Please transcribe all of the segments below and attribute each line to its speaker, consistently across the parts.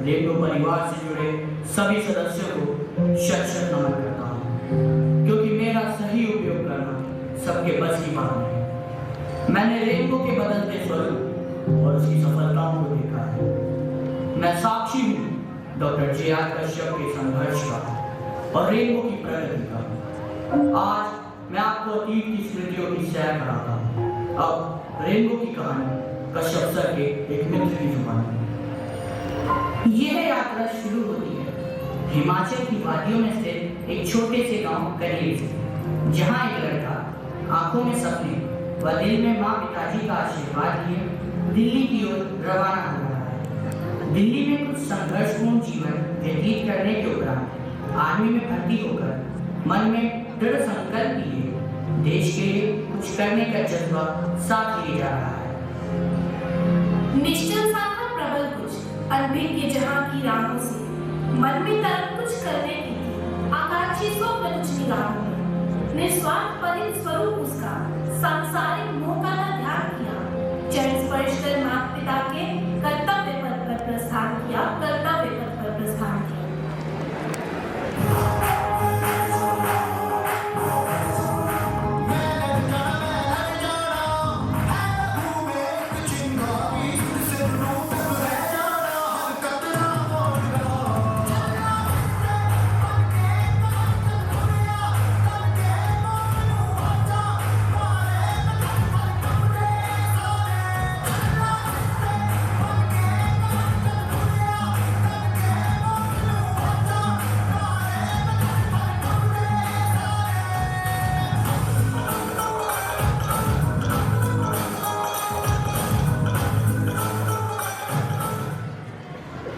Speaker 1: Rainbow परिवार से जुड़े सभी सदस्यों को शत शत नमन करता हूँ, क्योंकि मेरा सही उपयोग करना सबके बस की बात नहीं। मैंने रेनबो के बदलते स्वरूप और उसकी सफलताओं को देखा है। मैं साक्षी हूँ डॉक्टर जे.आर. कश्यप के संघर्ष का और रेनबो की प्रगति का। आज मैं आपको अतीत की स्मृतियों की सैर कराता हूँ। अब रेनबो की कहानी कश्यप सर के एक मित्र की जुबानी। यह यात्रा शुरू होती है हिमाचल की वादियों में से एक छोटे से गांव करेली से, जहां एक लड़का आंखों में सपने व दिल में मां पिताजी का आशीर्वाद लिए दिल्ली की ओर रवाना हो रहा है। दिल्ली में कुछ संघर्षपूर्ण जीवन व्यतीत करने के उपरांत आर्मी में भर्ती होकर मन में दृढ़ संकल्प लिए देश के लिए कुछ करने का जज्बा साथ लिए जा रहा है।
Speaker 2: निश्चल सा था प्रबल कुछ अनभिज्ञ जहां की राहों से, मन में तरफ कुछ करने की थी आकांक्षी स्वप्न कुछ निगाहों में। निस्वार्थ परित स्वरूप उसका सांसारिक मोह का न ध्यान किया, चरण स्पर्श कर माता पिता के कर्तव्य पथ पर प्रस्थान किया, कर्तव्य पथ पर प्रस्थान किया।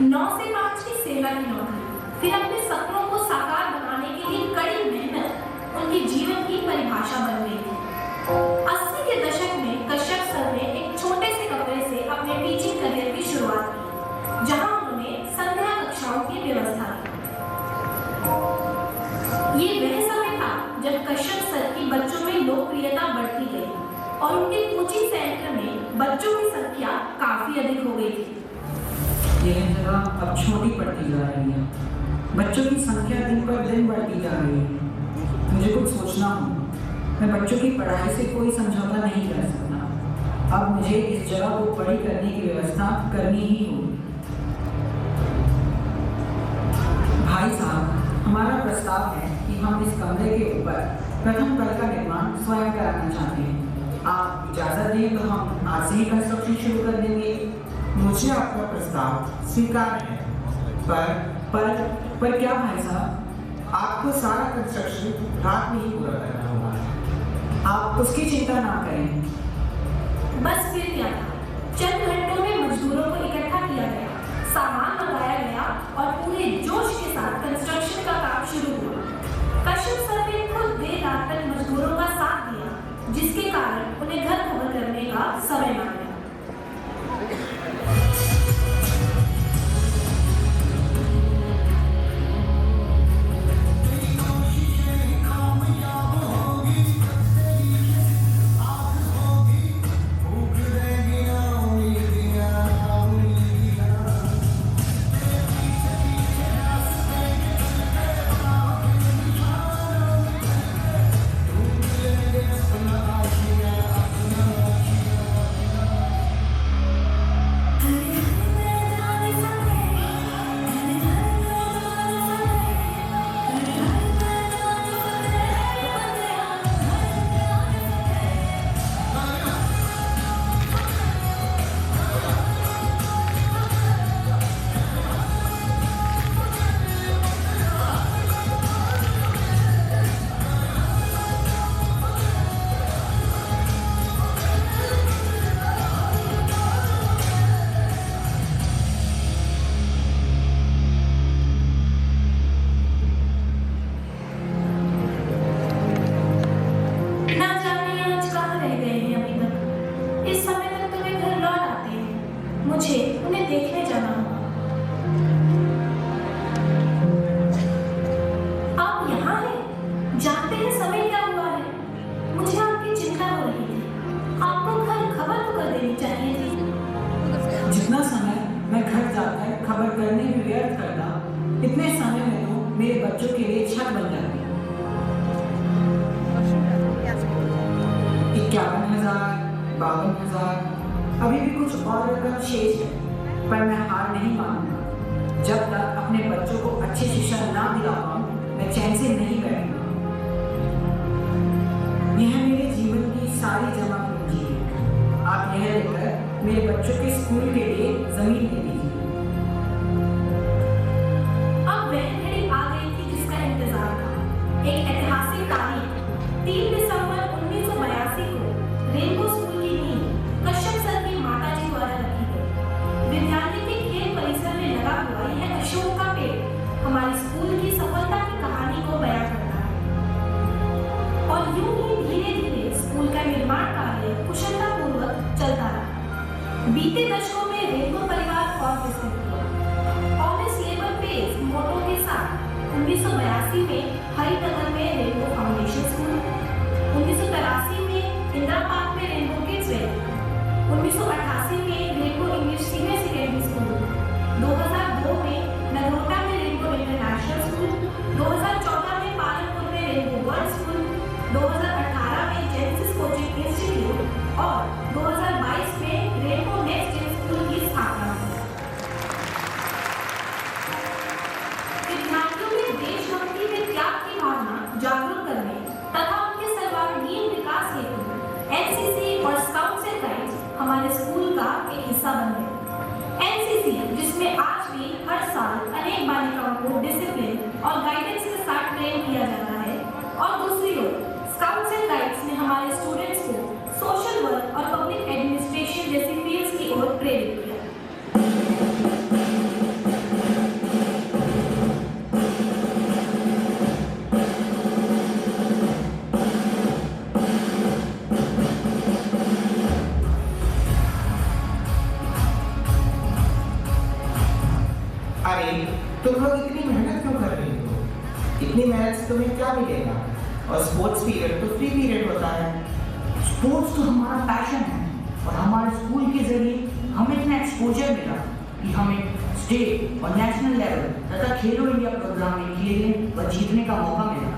Speaker 2: नौ से 5 की सेना की नौकरी, फिर अपने सपनों को साकार बनाने के लिए कड़ी मेहनत उनकी जीवन की परिभाषा बन गई थी। 80 के दशक में कश्यप सर ने एक छोटे से कमरे से अपने टीचिंग करियर की शुरुआत की, जहां उन्होंने संध्या कक्षाओं की व्यवस्था की। ये वह समय था जब कश्यप सर की बच्चों में लोकप्रियता बढ़ती गई और उनके कोचिंग सेंटर में बच्चों की संख्या काफी अधिक हो गई थी।
Speaker 3: यह जगह अब छोटी पड़ती जा रही है, बच्चों की संख्या दिन पर दिन बढ़ती जा रही है। मुझे कुछ सोचना होगा, मैं बच्चों की पढ़ाई से कोई समझौता नहीं कर सकता। अब मुझे इस जगह को बड़ी करने की व्यवस्था करनी ही होगी। भाई साहब, हमारा प्रस्ताव है कि हम इस कमरे के ऊपर प्रथम तल का निर्माण स्वयं कराना चाहते हैं। आप इजाज़त दें तो हम आज से ही कंस्ट्रक्शन शुरू कर देंगे।
Speaker 4: मुझे आपका प्रस्ताव स्वीकार है, पर क्या भाई साहब, आपको सारा कंस्ट्रक्शन रात में ही पूरा करना होगा।
Speaker 3: आप उसकी चिंता ना करें।
Speaker 2: बस फिर क्या था, चंद घंटों में मजदूरों को इकट्ठा किया गया, सामान मंगाया गया और पूरे जोश के साथ कंस्ट्रक्शन का काम शुरू हुआ। कश्यप सर ने खुद देर रात तक मजदूरों का साथ दिया, जिसके कारण उन्हें घर कवर करने का समय ना मिला। मुझे उन्हें देखने जाना होगा। आप यहाँ हैं? जानते हैं समय क्या हुआ है? मुझे आपकी चिंता हो रही थी। आपको घर खबर तो कर देनी चाहिए थी।
Speaker 3: जितना समय मैं घर जाकर खबर करने में इतने समय में तो मेरे बच्चों के लिए छत बन जाती। 51,000, 52,000, अभी भी कुछ और रकम शेष है, पर मैं हार नहीं मानूंगा। जब तक अपने बच्चों को अच्छी शिक्षा ना दिला पाऊं, मैं चैन से नहीं बैठूंगा। यह मेरे जीवन की सारी जमा पूंजी है। आप यह लेकर मेरे बच्चों के स्कूल के लिए जमीन दे दीजिए।
Speaker 2: अब वह घड़ी आ गई थी जिसका इंतजार था। एक ऐतिहासिक तारीख 3 दिसंबर 1982 को रेनबो स्कूल की नींव कश्यप सर की माताजी द्वारा रखी गई। विद्यालय के खेल परिसर में लगा हुआ यह अशोक का पेड़ हमारे स्कूल की सफलता की कहानी को बयां करता है। और यूं ही धीरे धीरे स्कूल का निर्माण कार्य कुशलतापूर्वक चलता रहा। बीते दशकों में रेनबो परिवार और विस्तृत हुआ। ऑनेस्ट लेबर पेज मोटो के साथ 1982 में हरिनगर में रेनबो फाउंडेशन स्कूल, 1983 में इंदिरा पार्क में रेनबो किड्स वेल, 1988 में rainbow English senior secondary school, 2002 में नगरोटा में रेनबो इंटरनेशनल स्कूल, 2014 में पालनपुर में रेनबो वर्ल्ड स्कूल, 2018 में जेनेसिस कोचिंग इंस्टीट्यूट और 2022 में रेनबो नेक्स्ट जेन स्कूल की स्थापना हुई। विद्यार्थियों में देशभक्ति में त्याग की भावना जागरूक करने तथा उनके सर्वांगीण विकास हेतु एनसीसी और स्काउट्स एंड गाइड्स हमारे स्कूल का एक हिस्सा बन गए। एनसीसी जिसमें आज भी हर साल अनेक बालिकाओं को डिसिप्लिन और गाइडेंस के साथ ट्रेन किया जाता है, और दूसरी ओर स्काउट्स एंड गाइड्स ने हमारे स्टूडेंट्स को सोशल वर्क और पब्लिक एडमिनिस्ट्रेशन जैसी फील्ड्स की ओर प्रेरित किया।
Speaker 4: अरे तुम लोग इतनी मेहनत क्यों कर रही हो? इतनी मेहनत से तुम्हें क्या मिलेगा? और स्पोर्ट्स पीरियड तो फ्री पीरियड होता है।
Speaker 1: स्पोर्ट्स तो हमारा पैशन है और हमारे स्कूल के जरिए हमें इतना एक्सपोजर मिला कि हमें स्टेट और नेशनल लेवल तथा खेलो इंडिया प्रोग्राम में खेलने व जीतने का मौका मिला।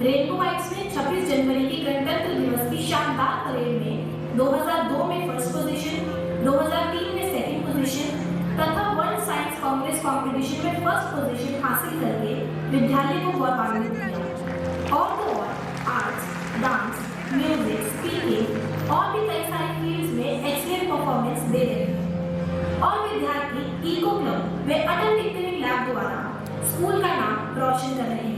Speaker 2: रेनबो वाइट्स ने 26 जनवरी की गणतंत्र दिवस की शानदार परेड में 2002 में फर्स्ट पोजीशन, 2003 में सेकंड पोजीशन तथा वर्ल्ड साइंस कांग्रेस कंपटीशन में फर्स्ट पोजीशन हासिल करके विद्यालय को गौरवान्वित किया। और तो और आर्ट्स, डांस, म्यूजिक, स्पीकिंग और भी कई सारी फील्ड्स में एक्सीलेंट परफॉर्मेंस दे रहे हैं। और विद्यार्थी इको क्लब व अटल टिंकरिंग लैब द्वारा स्कूल का नाम रोशन कर रहे हैं।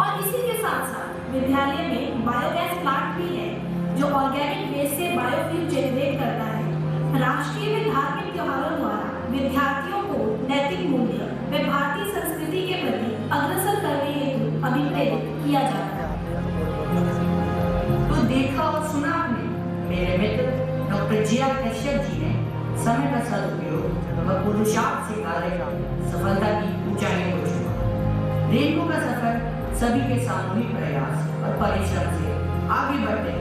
Speaker 2: और इसी के साथ साथ विद्यालय में बायोगैस प्लांट भी है जो ऑर्गेनिक वेस्ट से बायोफ्यूल जनरेट करता है। राष्ट्रीय व धार्मिक त्योहारों द्वारा विद्यार्थियों को नैतिक मूल्य व भारतीय संस्कृति के प्रति अग्रसर करने हेतु अभिप्रेरित किया जाता है।
Speaker 1: तो देखा और सुना आपने, मेरे मित्र डॉक्टर जी.आर. कश्यप जी ने समय का सदुपयोग व पुरुषार्थ से कार्य सफलता की ऊंचाइयों को छुआ। रेनबो का सफर सभी के सामूहिक प्रयास और परिश्रम से आगे बढ़ते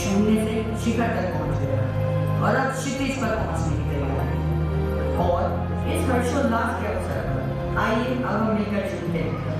Speaker 1: शून्य से शिखर तक पहुंच गया और अब क्षितिज पर पहुंचने की तैयारी है। और इस हर्षोल्लास के अवसर पर आइए अब हम मिलकर चुनते हैं।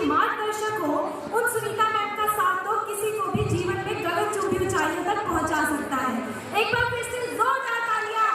Speaker 2: मार्गदर्शक हो, उन सुनीता मैम का साथ तो किसी को भी जीवन में गगनचुंबी ऊंचाइयों तक पहुंचा सकता है। एक बार फिर से जोरदार तालियां।